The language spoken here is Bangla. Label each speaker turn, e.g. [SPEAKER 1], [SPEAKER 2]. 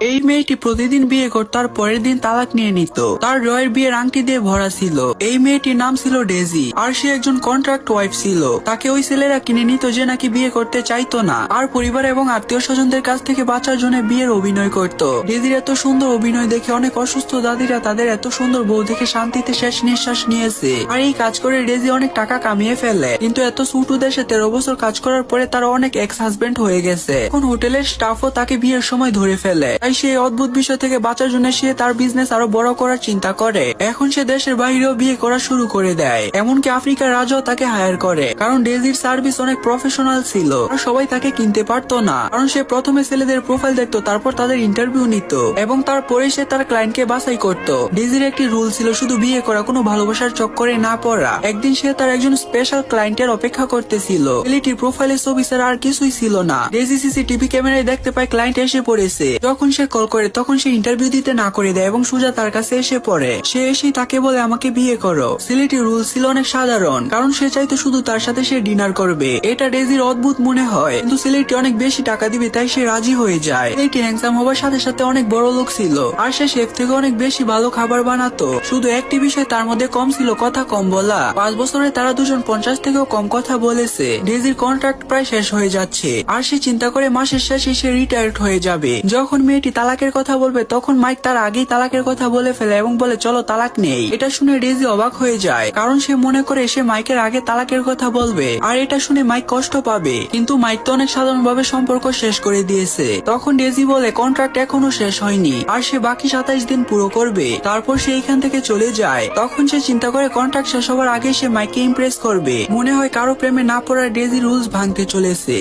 [SPEAKER 1] এই মেয়েটি প্রতিদিন বিয়ে করত আর পরের দিন তালাক নিয়ে নিত। তার রয়ের বিয়ের আংটি দিয়ে ভরা ছিল। এই মেয়েটির নাম ছিল ডেজি আর সে একজন কন্ট্রাক্ট ওয়াইফ ছিল। তাকে ওই ছেলেরা কিনে নিত যে নাকি বিয়ে করতে চাইতো না আর পরিবার এবং আত্মীয় স্বজনদের কাছ থেকে বাঁচার জন্য বিয়ের অভিনয় করত। ডেজির এত সুন্দর অভিনয় দেখে অনেক অসুস্থ দাদিরা তাদের এত সুন্দর বউ দেখে শান্তিতে শেষ নিঃশ্বাস নিয়েছে। আর এই কাজ করে ডেজি অনেক টাকা কামিয়ে ফেলে। কিন্তু এত ছোট দেশে 13 বছর কাজ করার পরে তার অনেক এক্স হাজবেন্ড হয়ে গেছে। এখন হোটেলের স্টাফও তাকে বিয়ের সময় ধরে ফেলে। তাই সেই অদ্ভুত বিষয় থেকে বাঁচার জন্য সে তার বিজনেস আরো বড় করার চিন্তা করে। এখন সে দেশের বাইরেও বিয়ে করা শুরু করে দেয়। এমনকি আফ্রিকার রাজাও তাকে হায়ার করে, কারণ ডেজির সার্ভিস অনেক প্রফেশনাল ছিল আর সবাই তাকে কিনতে পারতো না। কারণ সে প্রথমে ছেলেদের প্রোফাইল দেখতো, তারপর তাদের ইন্টারভিউ নিত এবং তারপরে সে তার ক্লায়েন্টকে বাছাই করত। ডেজির একটি রুল ছিল শুধু বিয়ে করা, কোনো ভালোবাসার চক্করে না পড়া। একদিন সে তার একজন স্পেশাল ক্লায়েন্টের অপেক্ষা করতেছিল। ছেলেটির প্রোফাইলে ছবি ছাড়া আর কিছুই ছিল না। ডেজি সিসিটিভি ক্যামেরায় দেখতে পায় ক্লায়েন্ট এসে পড়েছে। যখন সে কল করে তখন সে ইন্টারভিউ দিতে না করে দেয় এবং সোজা তার কাছে এসে পড়ে। সে এসেই তাকে বলে আমাকে বিয়ে করো। ছেলেটির রুল ছিল অনেক সাধারণ, কারণ সে চাইতো শুধু তার সাথে সে ডিনার করবে। এটা ডেজির অদ্ভুত মনে হয়, কিন্তু ছেলেটি অনেক বেশি টাকা দিবে তাই সে রাজি হয়ে যায়। ছেলেটি হ্যান্ডসাম হবার সাথে সাথে অনেক বড় লোক ছিল আর সে শেফ থেকে অনেক বেশি ভালো খাবার বানাতো। শুধু একটি বিষয় তার মধ্যে কম ছিল, কথা কম বলা। 5 বছরে তারা দুজন 50 থেকেও কম কথা বলেছে। ডেজির কন্ট্রাক্ট প্রায় শেষ হয়ে যাচ্ছে আর সে চিন্তা করে মাসের শেষে সে রিটায়ার্ড হয়ে যাবে। যখন মেয়েটি তালাকের কথা বলবে তখন মাইক তার আগেই তালাকের কথা বলে ফেলে এবং বলে চলো তালাক নেই। এটা শুনে ডেজি অবাক হয়ে যায়, কারণ সে মনে করে সে মাইকের আগে তালাকের কথা বলবে আর এটা শুনে মাইক কষ্ট পাবে। কিন্তু মাইক তো অনেক সাধারণভাবে সম্পর্ক শেষ করে দিয়েছে। তখন ডেজি বলে কন্ট্রাক্ট এখনো শেষ হয়নি আর সে বাকি 27 দিন পুরো করবে, তারপর সে এখান থেকে চলে যায়। তখন সে চিন্তা করে কন্ট্রাক্ট শেষ হবার আগে সে মাইককে ইমপ্রেস করবে। মনে হয় কারো প্রেমে না পড়ার ডেজি রুলস ভাঙতে চলেছে।